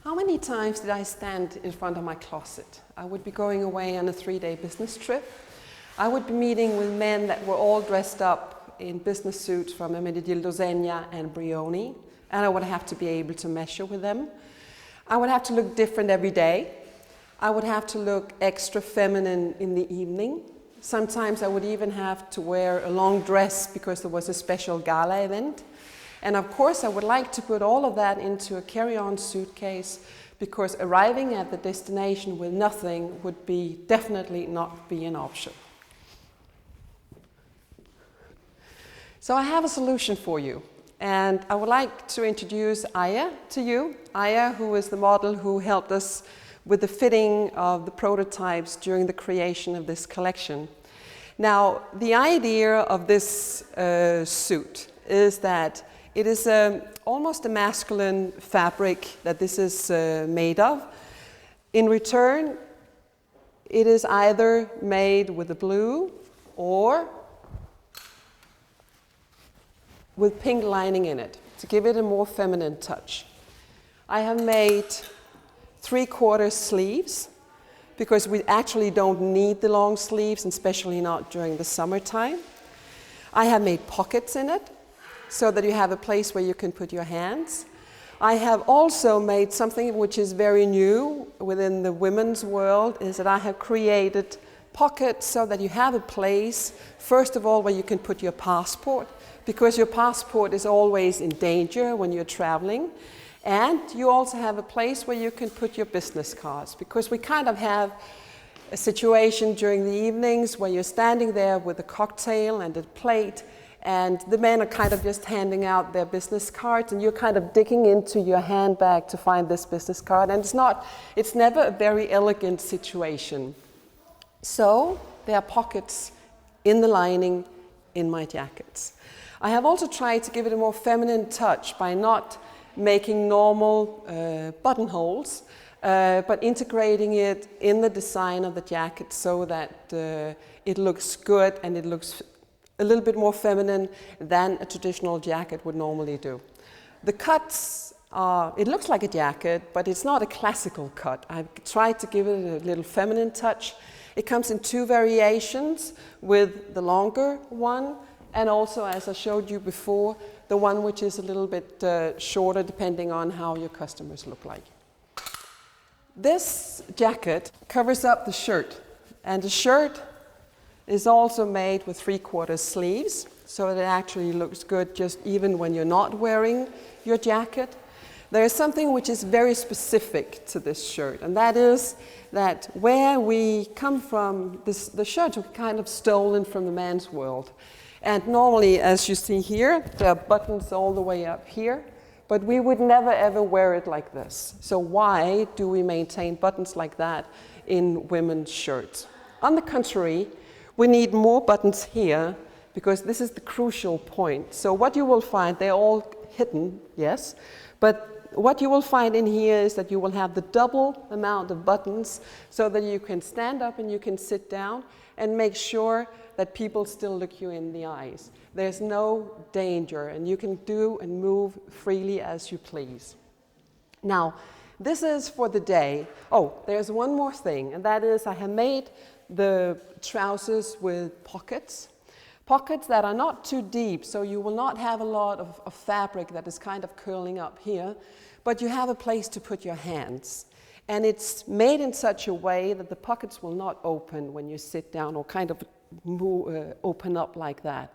How many times did I stand in front of my closet? I would be going away on a 3-day business trip. I would be meeting with men that were all dressed up in business suits from Ermenegildo Zegna and Brioni, and I would have to be able to measure with them. I would have to look different every day. I would have to look extra feminine in the evening. Sometimes I would even have to wear a long dress because there was a special gala event. And of course, I would like to put all of that into a carry-on suitcase because arriving at the destination with nothing would be definitely not be an option. So I have a solution for you. And I would like to introduce Aya to you. Aya, who is the model who helped us with the fitting of the prototypes during the creation of this collection. Now, the idea of this suit is that it is almost a masculine fabric that this is made of. In return, it is either made with a blue or with pink lining in it to give it a more feminine touch. I have made 3/4 sleeves because we actually don't need the long sleeves, and especially not during the summertime. I have made pockets in it so that you have a place where you can put your hands. I have also made something which is very new within the women's world, is that I have created pockets so that you have a place, first of all, where you can put your passport, because your passport is always in danger when you're traveling. And you also have a place where you can put your business cards, because we kind of have a situation during the evenings where you're standing there with a cocktail and a plate, and the men are kind of just handing out their business cards, and you're kind of digging into your handbag to find this business card, and it's never a very elegant situation. So there are pockets in the lining in my jackets. I have also tried to give it a more feminine touch by not making normal buttonholes, but integrating it in the design of the jacket so that it looks good and it looks a little bit more feminine than a traditional jacket would normally do. The cuts are, it looks like a jacket, but it's not a classical cut. I've tried to give it a little feminine touch. It comes in 2 variations, with the longer one, and also, as I showed you before, the one which is a little bit shorter, depending on how your customers look like. This jacket covers up the shirt, and the shirt is also made with 3/4 sleeves, so it actually looks good just even when you're not wearing your jacket. There is something which is very specific to this shirt, and that is that where we come from, the shirts are kind of stolen from the men's world. And normally, as you see here, there are buttons all the way up here, but we would never ever wear it like this. So why do we maintain buttons like that in women's shirts? On the contrary, we need more buttons here, because this is the crucial point. So what you will find, they're all hidden, yes, but what you will find in here is that you will have the double amount of buttons so that you can stand up and you can sit down and make sure that people still look you in the eyes. There's no danger, and you can do and move freely as you please. Now, this is for the day. Oh, there's one more thing, and that is I have made the trousers with pockets. Pockets that are not too deep, so you will not have a lot of fabric that is kind of curling up here, but you have a place to put your hands. And it's made in such a way that the pockets will not open when you sit down, or kind of open up like that.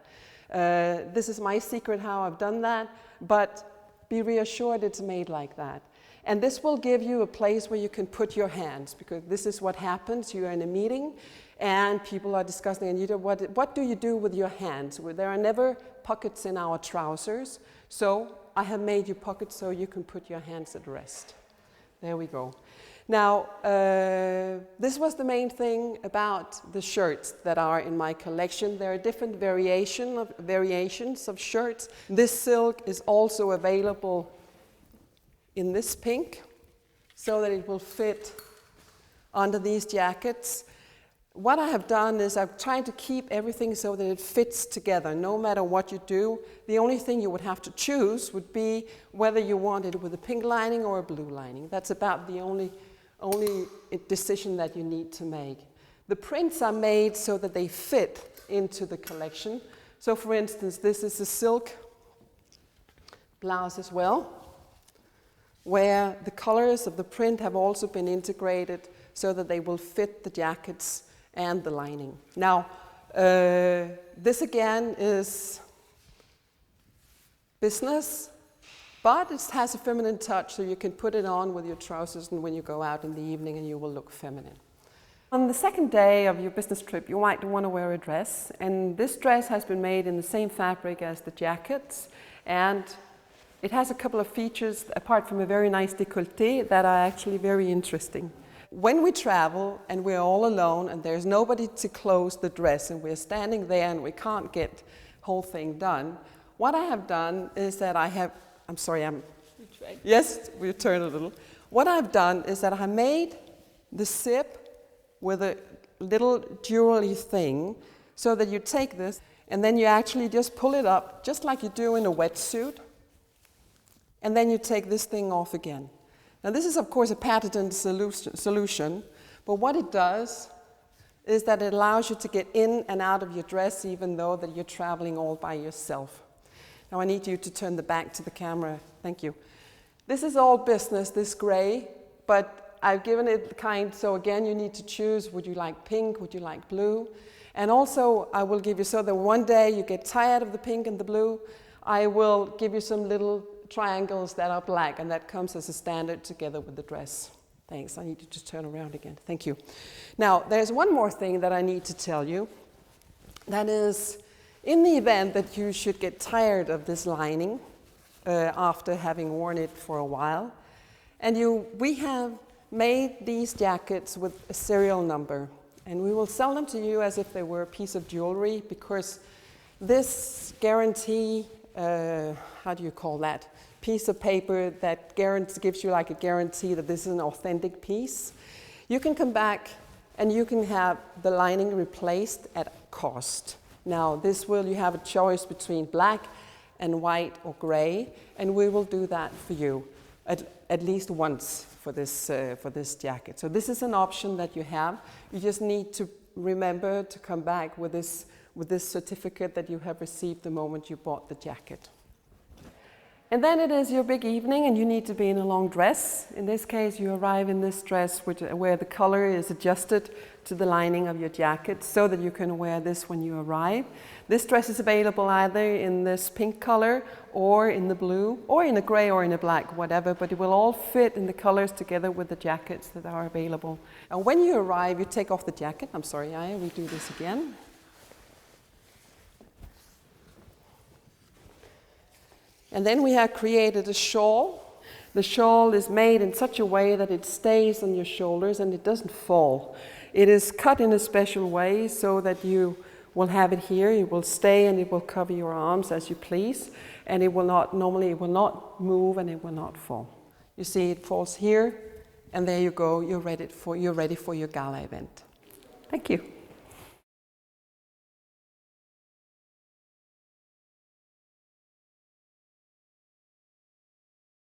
This is my secret how I've done that, but be reassured it's made like that. And this will give you a place where you can put your hands, because this is what happens. You're in a meeting and people are discussing, and you do, what do you do with your hands? Well, there are never pockets in our trousers, so I have made you pockets so you can put your hands at rest. There we go. Now, this was the main thing about the shirts that are in my collection. There are different variations of shirts. This silk is also available in this pink, so that it will fit under these jackets. what I have done is I've tried to keep everything so that it fits together. No matter what you do, the only thing you would have to choose would be whether you want it with a pink lining or a blue lining. That's about the only decision that you need to make. The prints are made so that they fit into the collection. So for instance, this is a silk blouse as well, where the colors of the print have also been integrated so that they will fit the jackets and the lining. Now, this again is business, but it has a feminine touch, so you can put it on with your trousers and when you go out in the evening and you will look feminine. On the second day of your business trip, you might want to wear a dress, and this dress has been made in the same fabric as the jackets, and it has a couple of features, apart from a very nice décolleté, that are actually very interesting. When we travel and we're all alone and there's nobody to close the dress and we're standing there and we can't get the whole thing done, what I have done is that yes, we'll turn a little. What I've done is that I made the zip with a little jewelry thing so that you take this and then you actually just pull it up just like you do in a wetsuit, and then you take this thing off again. Now this is of course a patented solution, but what it does is that it allows you to get in and out of your dress even though that you're traveling all by yourself. Now I need you to turn the back to the camera. Thank you. This is all business, this gray, but I've given it the kind, so again you need to choose, would you like pink, would you like blue? And also I will give you, so that one day you get tired of the pink and the blue, I will give you some little triangles that are black, and that comes as a standard together with the dress. Thanks, I need you to turn around again. Thank you. Now, there's one more thing that I need to tell you. That is, in the event that you should get tired of this lining after having worn it for a while, and we have made these jackets with a serial number, and we will sell them to you as if they were a piece of jewelry, because this guarantee, how do you call that? Piece of paper that gives you like a guarantee that this is an authentic piece. You can come back and you can have the lining replaced at cost. Now you have a choice between black and white or gray, and we will do that for you at least once for this jacket. So this is an option that you have. You just need to remember to come back with this certificate that you have received the moment you bought the jacket. And then it is your big evening and you need to be in a long dress. In this case, you arrive in this dress where the color is adjusted to the lining of your jacket so that you can wear this when you arrive. This dress is available either in this pink color or in the blue or in a gray or in a black, whatever, but it will all fit in the colors together with the jackets that are available. And when you arrive, you take off the jacket. I'm sorry, I redo this again. And then we have created a shawl. The shawl is made in such a way that it stays on your shoulders and it doesn't fall. It is cut in a special way so that you will have it here. It will stay and it will cover your arms as you please. And it will not move and it will not fall. You see, it falls here, and there you go. You're ready for your gala event. Thank you.